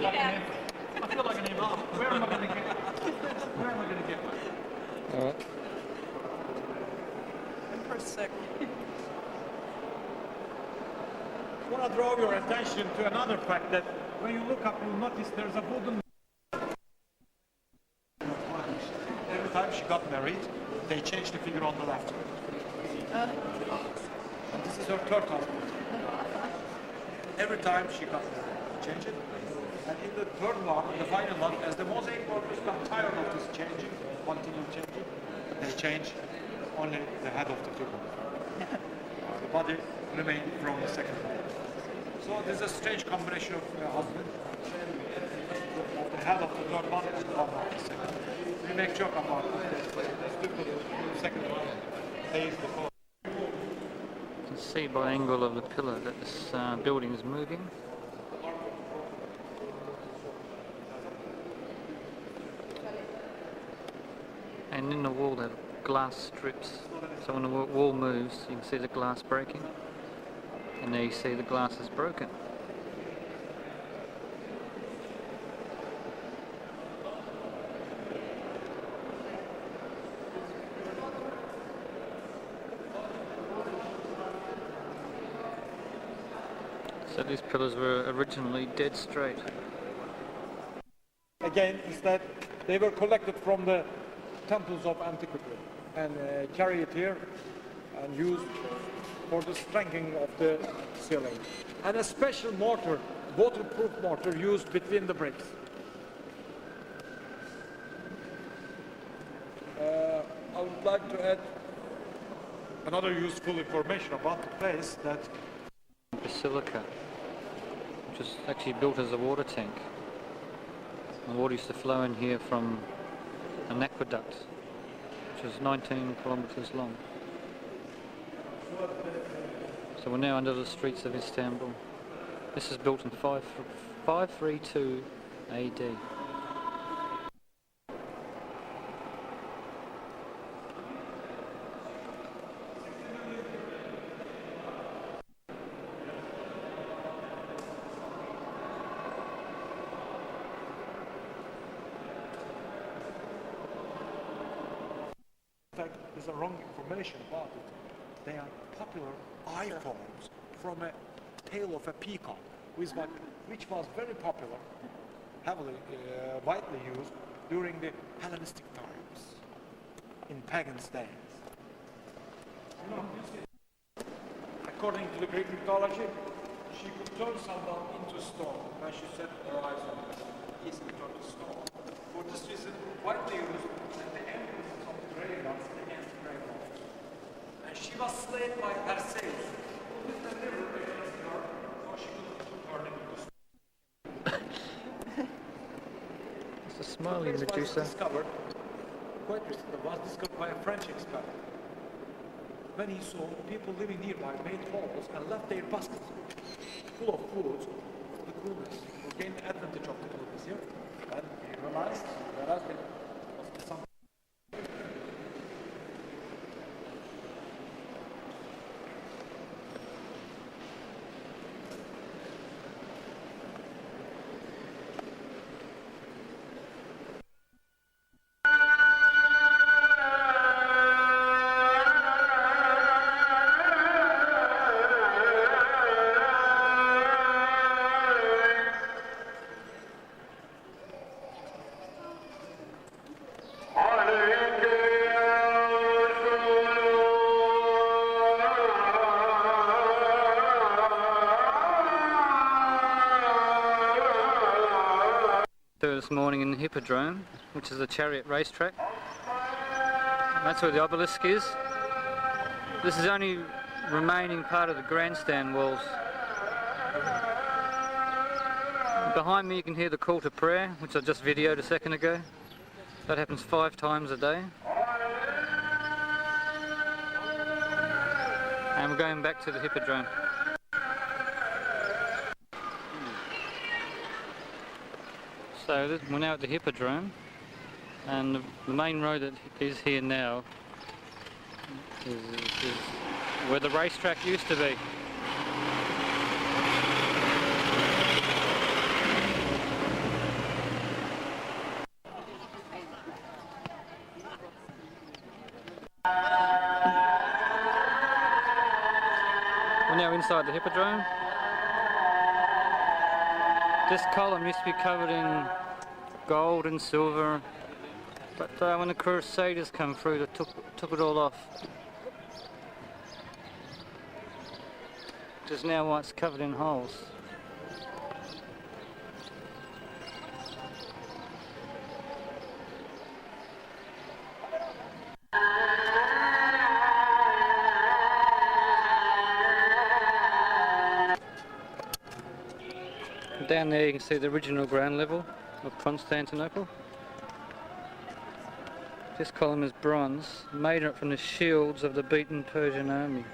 feel like an empress. Where am I going to get? Where am I going to get? All right. Empress second. I want to draw your attention to another fact that when you look up, you'll notice there's a wooden. Every time she got married, they changed the figure on the left. And this is her third husband. Every time she got married, change it. And in the third one, the final one, as the mosaic workers got tired of this changing, continual changing, they change only the head of the figure. The body remained from the second one. So this is a strange combination of husband, of the head of the third one and one of the second. We make joke about the second one days before. You can see by angle of the pillar that this building is moving. And in the wall they have glass strips, so when the wall moves you can see the glass breaking, and there you see the glass is broken. So these pillars were originally dead straight. Again, instead, they were collected from the temples of antiquity and carried here and used for the strengthening of the ceiling. And a special mortar, waterproof mortar, used between the bricks. I would like to add another useful information about the place, that Basilica, which was actually built as a water tank. The water used to flow in here from an aqueduct, which was 19 kilometers long. So we're now under the streets of Istanbul. This is built in 532 AD. there's a wrong information about it. They are popular eye forms from a tail of a peacock, which was very popular, heavily, widely used during the Hellenistic times, in pagan days. According to the Greek mythology, she could turn someone into stone when she set her eyes on it. He could turn to stone. For this reason, widely used at the entrances of the graveyards against the grave walls. And she was slain by Perseus, who lit the river against her, so she could turn into stone. It's a smiling Medusa. Quite recently, was discovered by a French expert. When he saw people living nearby made holes and left their baskets full of food, the coolness, who gained advantage of the coolness here, and he realized there has been some. This morning in the Hippodrome, which is a chariot racetrack. That's where the obelisk is. This is the only remaining part of the grandstand walls. Behind me you can hear the call to prayer, which I just videoed a second ago. That happens 5 times a day. And we're going back to the Hippodrome. So we're now at the Hippodrome, and the main road that is here now is where the racetrack used to be. We're now inside the Hippodrome. This column used to be covered in gold and silver, but when the Crusaders come through, they took it all off. Just now why it's covered in holes. down there you can see the original ground level of Constantinople. This column is bronze, made up from the shields of the beaten Persian army.